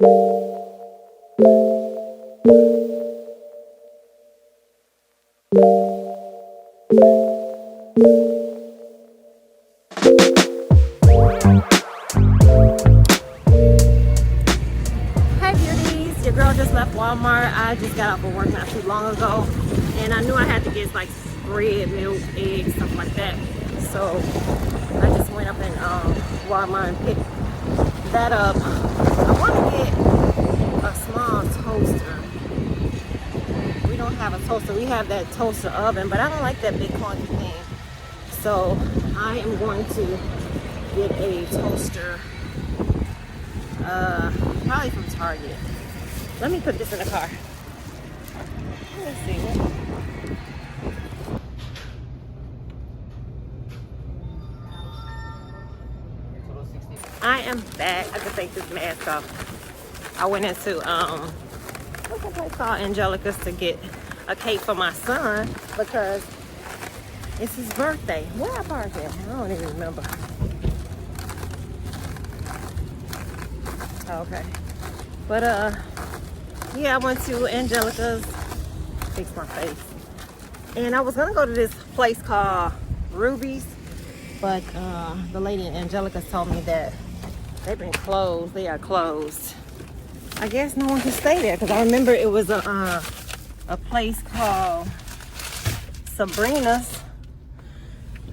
Beauties, your girl just left Walmart. I just got off of work not too long ago, and I knew I had to get like bread, milk, eggs, stuff like that. So I just went up in Walmart and picked that up. I want to get a small toaster. We don't have a toaster. We have that toaster oven, but I don't like that big clunky thing. So I am going to get a toaster. Probably from Target. Let me put this in the car. Let's see. I am back. I can take this mask off. I went into what's that place called? Angelica's to get a cake for my son because it's his birthday. Where I parked at? I don't even remember. Okay. But yeah, I went to Angelica's, fix my face. And I was gonna go to this place called Ruby's, but the lady in Angelica's told me that they've been closed. They are closed. I guess no one can stay there because I remember it was a place called Sabrina's.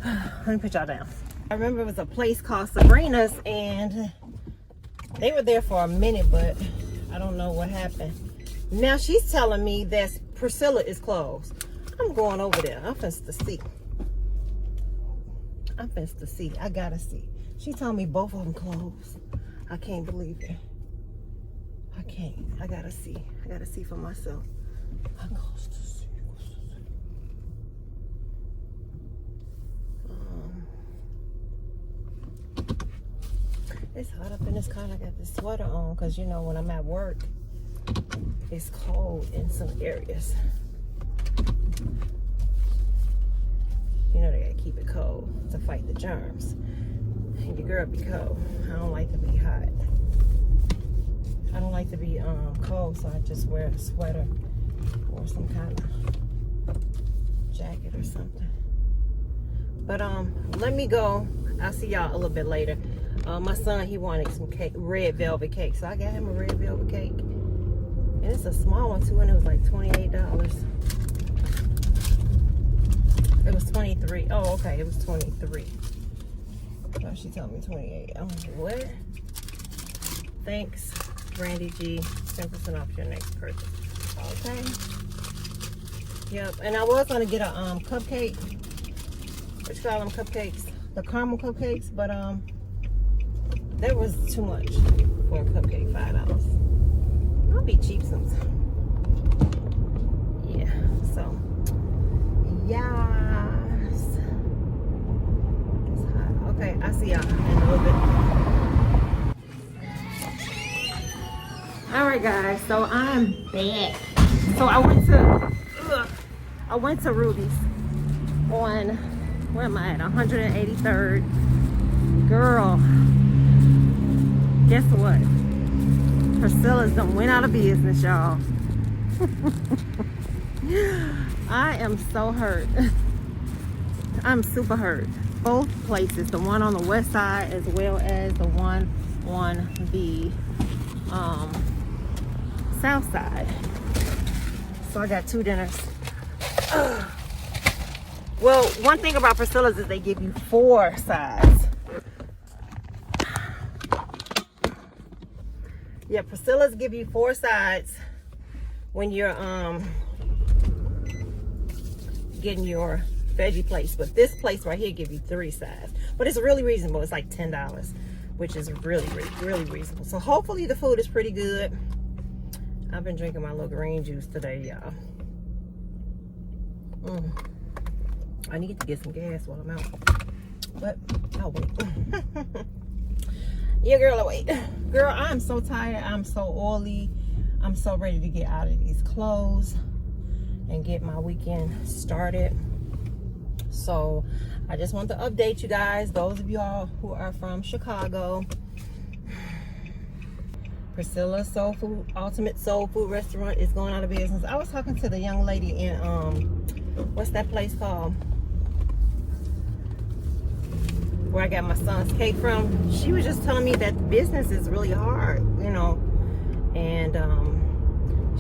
Let me put y'all down. I remember it was a place called Sabrina's and they were there for a minute, but I don't know what happened. Now she's telling me that Priscilla is closed. I'm going over there. I'm finna to see. I gotta see. She told me both of them closed. I can't believe it. I can't. I gotta see. I gotta see for myself. I goes to see. It's hot up in this car. I got this sweater on because, you know, when I'm at work, it's cold in some areas. You know, they gotta keep it cold to fight the germs. And your girl be cold. I don't like to be hot. I don't like to be cold, so I just wear a sweater or some kind of jacket or something. But let me go. I'll see y'all a little bit later. My son, he wanted some cake, red velvet cake, so I got him a red velvet cake, and it's a small one too, and it was like $28. It was 23. Oh, okay, it was 23. Oh, she told me 28. I'm like, what? Thanks, Brandygiz. 10% off your next purchase. Okay. Yep. And I was gonna get a cupcake. What you call them cupcakes? The caramel cupcakes, but that was too much for a cupcake. $5. I'll be cheap sometimes. Yeah. So, yes. It's hot. Okay, I'll see y'all in a little bit. All right, guys. So I'm back. So I went to Ruby's on, where am I at? 183rd. Girl. Guess what? Priscilla's done went out of business, y'all. I am so hurt. I'm super hurt. Both places, the one on the west side as well as the one on the south side. So I got two dinners. Well, one thing about Priscilla's is they give you 4 sides. Yeah, Priscilla's give you 4 sides when you're getting your veggie plates, but this place right here give you 3 sides. But it's really reasonable. It's like $10, which is really reasonable. So hopefully the food is pretty good. I've been drinking my little green juice today, y'all. I need to get some gas while I'm out, but I'll wait. Yeah, girl, I'll wait. Girl, I'm so tired. I'm so oily. I'm so ready to get out of these clothes and get my weekend started. So I just want to update you guys, those of y'all who are from Chicago. Priscilla Soul Food, Ultimate Soul Food Restaurant is going out of business. I was talking to the young lady in, what's that place called? Where I got my son's cake from. She was just telling me that business is really hard, you know, and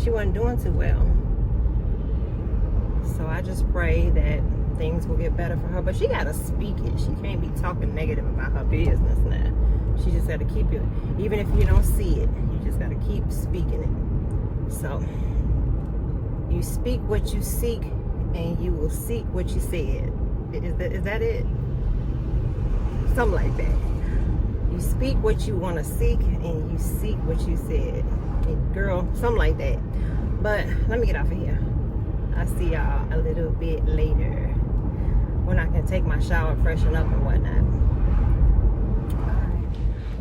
she wasn't doing too well. So I just pray that things will get better for her. But she gotta speak it. She can't be talking negative about her business now. She just gotta keep it. Even if you don't see it, you just gotta keep speaking it. So you speak what you seek, and you will seek what you said. Is that it? Something like that. You speak what you want to seek, and you seek what you said. And girl, something like that. But let me get off of here. I'll see y'all a little bit later when I can take my shower, freshen up and whatnot.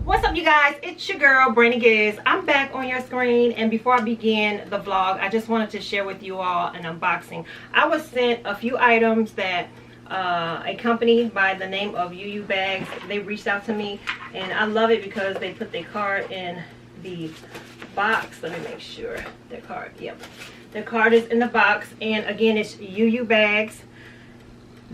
What's up, you guys? It's your girl Brannygiz. I'm back on your screen, and before I begin the vlog, I just wanted to share with you all an unboxing. I was sent a few items that a company by the name of uubags, they reached out to me, and I love it because they put their card in the box. Let me make sure their card, yep, the card is in the box. And again, it's uubags.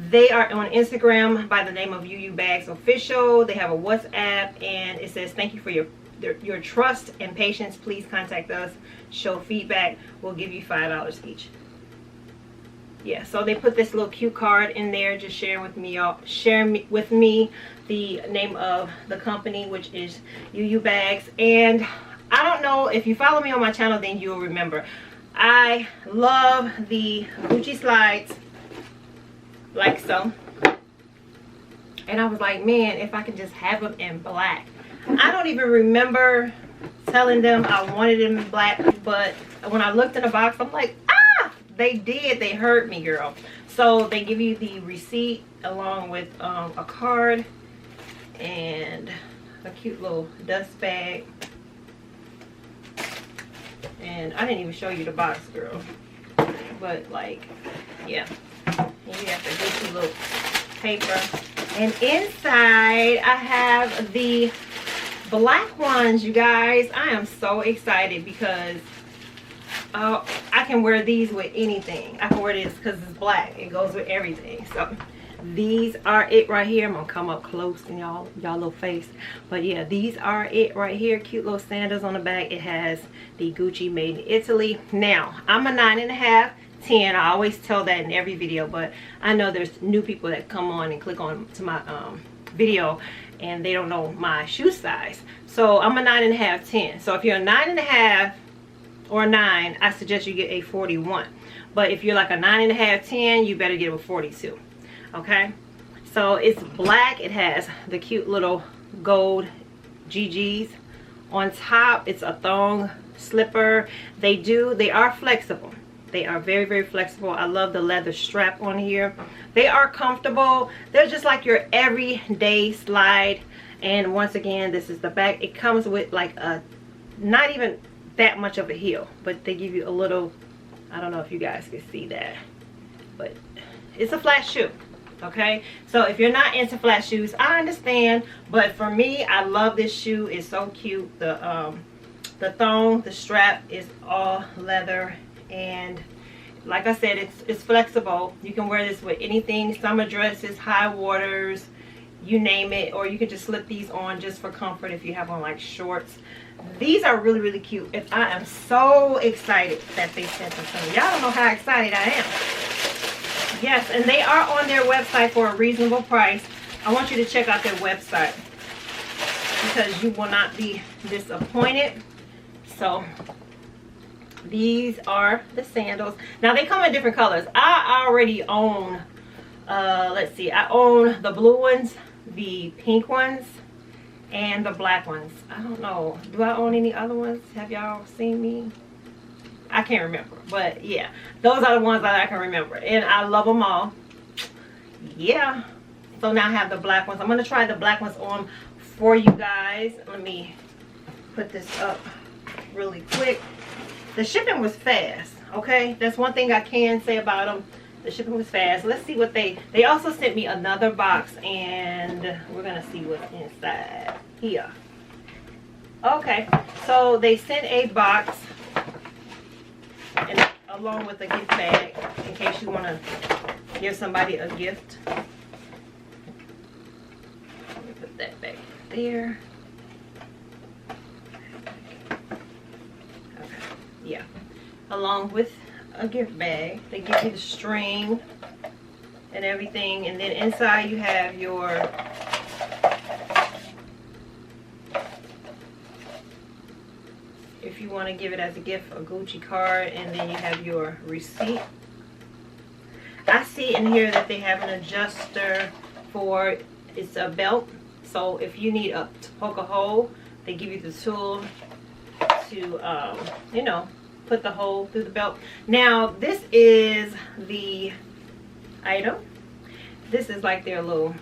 They are on Instagram by the name of uubags official. They have a WhatsApp, and it says, thank you for your trust and patience. Please contact us, show feedback, we'll give you $5 each. Yeah, so they put this little cute card in there, just sharing with me the name of the company, which is uubags. And I don't know if you follow me on my channel, then you'll remember I love the Gucci slides like so, and I was like, man, if I could just have them in black. I don't even remember telling them I wanted them in black, but when I looked in the box, I'm like, they did. They heard me, girl. So they give you the receipt along with a card and a cute little dust bag. And I didn't even show you the box, girl. But like, yeah. And you have to get your little paper. And inside I have the black ones, you guys. I am so excited because I can wear these with anything. I can wear this because it's black. It goes with everything. So these are it right here. I'm gonna come up close in y'all little face. But yeah, these are it right here. Cute little sandals on the back. It has the Gucci made in Italy. Now I'm a 9.5, 10. I always tell that in every video, but I know there's new people that come on and click on to my video and they don't know my shoe size. So I'm a 9.5, 10. So if you're a 9.5 or a 9, I suggest you get a 41. But if you're like a 9.5, 10, you better get a 42. Okay, so it's black. It has the cute little gold GGs on top. It's a thong slipper. They are flexible. They are very, very flexible. I love the leather strap on here. They are comfortable. They're just like your everyday slide. And once again, this is the back. It comes with like a, not even that much of a heel, but they give you a little, I don't know if you guys can see that, but it's a flat shoe. Okay, so if you're not into flat shoes, I understand, but for me, I love this shoe. It's so cute. The thong, the strap is all leather, and like I said, it's flexible. You can wear this with anything, summer dresses, high waters, you name it, or you can just slip these on just for comfort if you have on like shorts. These are really, really cute, and I am so excited that they sent them to me. Y'all don't know how excited I am. Yes, and they are on their website for a reasonable price. I want you to check out their website because you will not be disappointed. So these are the sandals. Now they come in different colors. I already own, let's see, I own the blue ones, the pink ones, and the black ones. I don't know, do I own any other ones? Have y'all seen me? I can't remember, but yeah, those are the ones that I can remember, and I love them all. Yeah, so now I have the black ones. I'm gonna try the black ones on for you guys. Let me put this up really quick. The shipping was fast. Okay, that's one thing I can say about them. The shipping was fast. Let's see what they also sent me another box, and we're gonna see what's inside here. Okay, so they sent a box and along with a gift bag in case you want to give somebody a gift. Let me put that back there. Okay, yeah. Along with a gift bag, they give you the string and everything, and then inside you have your if you want to give it as a gift, a Gucci card, and then you have your receipt. I see in here that they have an adjuster for, it's a belt, so if you need to poke a hole, they give you the tool to you know, put the hole through the belt. Now this is the item. This is like their little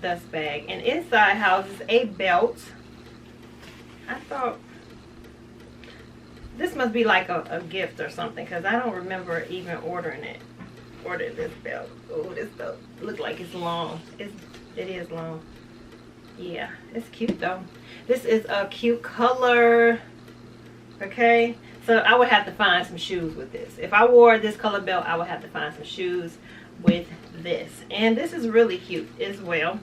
dust bag, and inside houses a belt. I thought this must be like a gift or something, because I don't remember even ordering this belt. Oh, this belt looks like it's long. It is long. Yeah, it's cute though. This is a cute color. Okay, so I would have to find some shoes with this. If I wore this color belt, I would have to find some shoes with this. And this is really cute as well.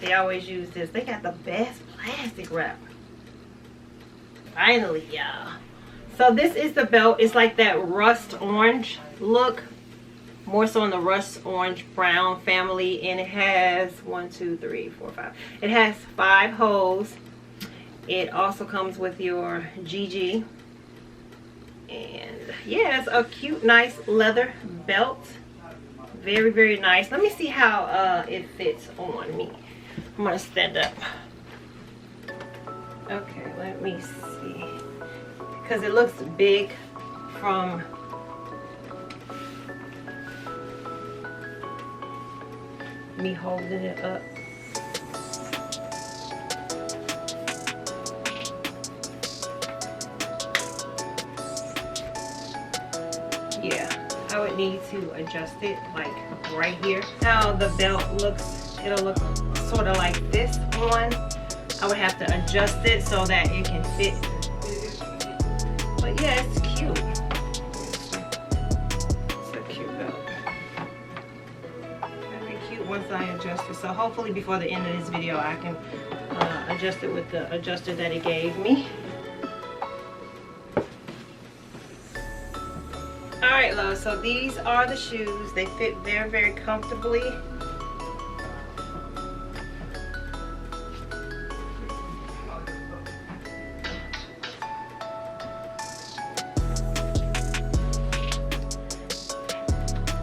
They always use this. They got the best plastic wrap. Finally, y'all. So this is the belt. It's like that rust orange look, more so in the rust orange brown family, and it has 1, 2, 3, 4, 5. It has 5 holes. It also comes with your GG, and yeah, it's a cute, nice leather belt. Very, very nice. Let me see how it fits on me. I'm gonna stand up. Okay, let me see. Because it looks big from me holding it up. Yeah, I would need to adjust it like right here. How the belt looks, it'll look sort of like this one. I would have to adjust it so that it can fit. But yeah, it's cute. It's a cute belt. Very cute once I adjust it. So hopefully before the end of this video I can adjust it with the adjuster that it gave me. Alright, love, so these are the shoes. They fit very, very comfortably.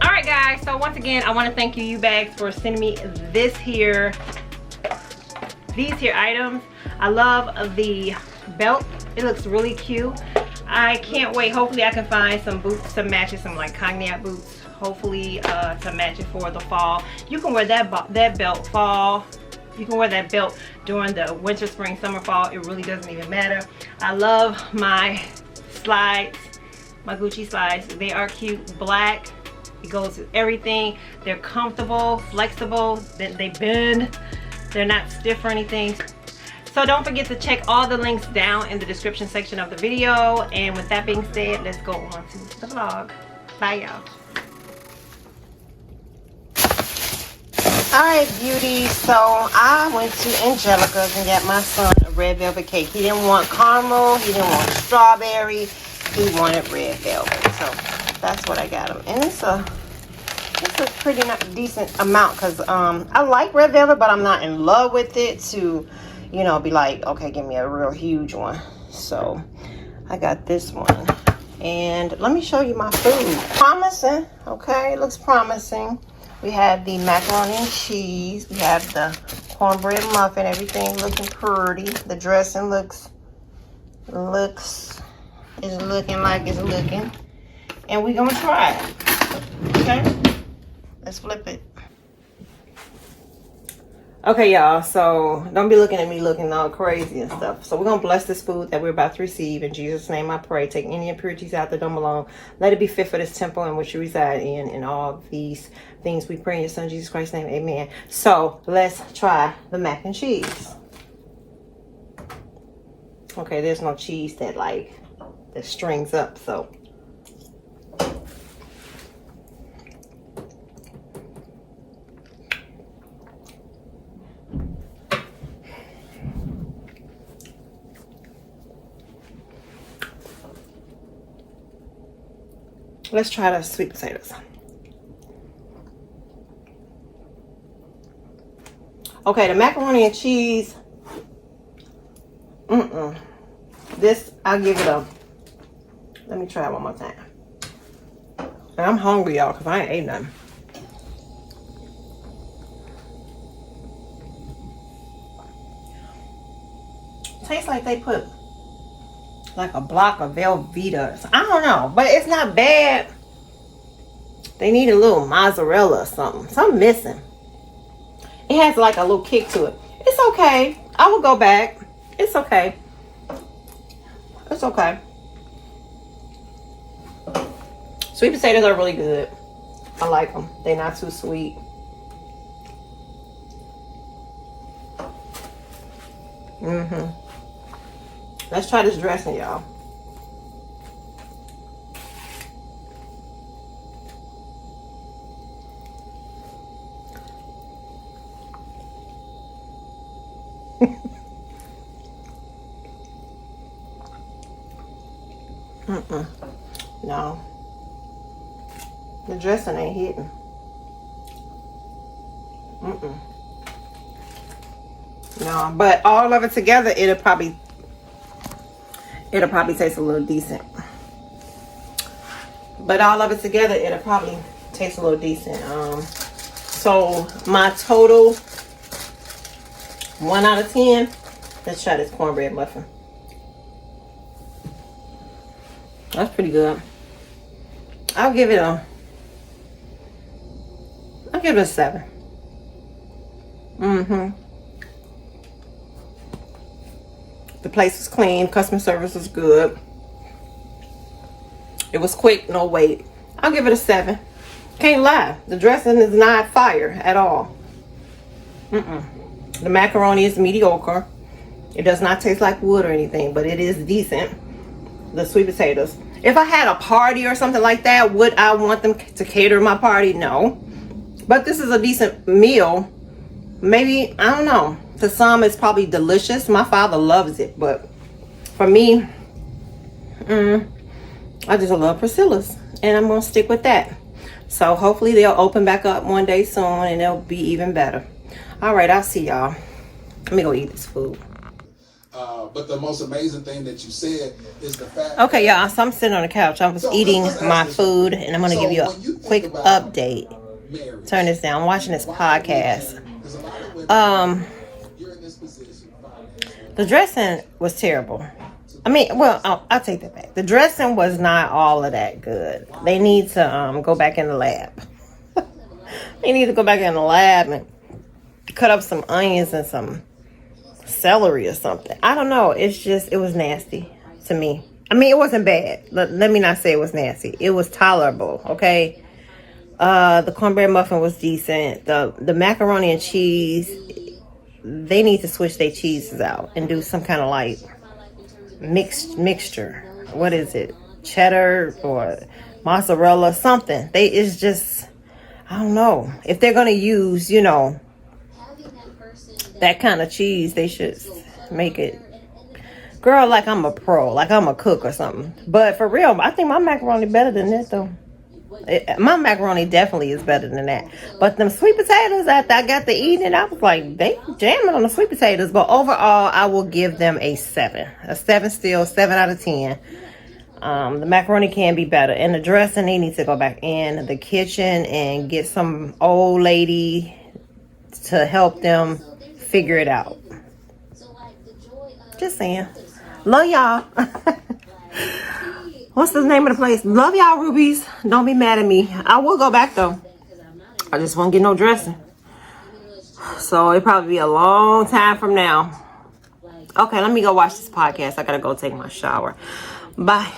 Alright guys, so once again I want to thank you Bags for sending me these here items. I love the belt. It looks really cute. I can't wait. Hopefully I can find some boots to match it, some like cognac boots, hopefully to match it for the fall. You can wear that belt fall. You can wear that belt during the winter, spring, summer, fall. It really doesn't even matter. I love my slides, my Gucci slides. They are cute, black. It goes with everything. They're comfortable, flexible. They bend. They're not stiff or anything. So don't forget to check all the links down in the description section of the video. And with that being said, let's go on to the vlog. Bye, y'all. Alright, beauty. So I went to Angelica's and got my son a red velvet cake. He didn't want caramel. He didn't want strawberry. He wanted red velvet. So that's what I got him. And it's a pretty decent amount because I like red velvet, but I'm not in love with it to, you know, be like, okay, give me a real huge one. So I got this one. And let me show you my food. Promising, okay, it looks promising. We have the macaroni and cheese. We have the cornbread muffin. Everything looking pretty. The dressing is looking like it's looking. And we're gonna try it. Okay? Let's flip it. Okay, y'all, so don't be looking at me looking all crazy and stuff. So we're going to bless this food that we're about to receive. In Jesus' name I pray. Take any impurities out that don't belong. Let it be fit for this temple in which you reside in. And all these things we pray in your son Jesus Christ's name. Amen. So let's try the mac and cheese. Okay, there's no cheese that strings up, so. Let's try the sweet potatoes. Okay, the macaroni and cheese. This, I'll give it a, let me try it one more time. And I'm hungry, y'all, because I ain't ate nothing. Tastes like they put like a block of Velveeta. I don't know, but it's not bad. They need a little mozzarella or something. Something missing. It has like a little kick to it. It's okay. I will go back. It's okay. It's okay. Sweet potatoes are really good. I like them. They're not too sweet. Let's try this dressing, y'all. No. The dressing ain't hitting. No, but all of it together, it'll probably taste a little decent. But all of it together, it'll probably taste a little decent. So my total 1 out of 10. Let's try this cornbread muffin. That's pretty good. I'll give it a 7. The place was clean. Customer service was good. It was quick, no wait. I'll give it a 7. Can't lie. The dressing is not fire at all. The macaroni is mediocre. It does not taste like wood or anything, but it is decent. The sweet potatoes. If I had a party or something like that, would I want them to cater my party? No. But this is a decent meal. Maybe, I don't know. To some, it's probably delicious. My father loves it, but for me, I just love Priscilla's, and I'm gonna stick with that. So hopefully they'll open back up one day soon, and they'll be even better. All right, I'll see y'all. Let me go eat this food. But the most amazing thing that you said is the fact. Okay, y'all. So I'm sitting on the couch. I was eating my food, and I'm gonna give you a quick update. Turn this down. I'm watching this podcast. The dressing was terrible. I mean, well, I'll take that back. The dressing was not all of that good. They need to go back in the lab. They need to go back in the lab and cut up some onions and some celery or something. I don't know. It's just, it was nasty to me. I mean, it wasn't bad. Let me not say it was nasty. It was tolerable, okay? The cornbread muffin was decent. The macaroni and cheese, they need to switch their cheeses out and do some kind of like mixture. What is it? Cheddar or mozzarella, something. It's just, I don't know. If they're going to use, you know, that kind of cheese, they should make it, girl, like I'm a pro, like I'm a cook or something. But for real, I think my macaroni better than this though. My macaroni definitely is better than that. But them sweet potatoes, after I got to eating it, I was like, they jamming on the sweet potatoes. But overall, I will give them a 7. A 7 still, 7 out of 10. The macaroni can be better. And the dressing, they need to go back in the kitchen and get some old lady to help them figure it out. Just saying. Love y'all. What's the name of the place? Love y'all, Rubies. Don't be mad at me. I will go back though. I just won't get no dressing. So it'll probably be a long time from now. Okay, let me go watch this podcast. I gotta go take my shower. Bye.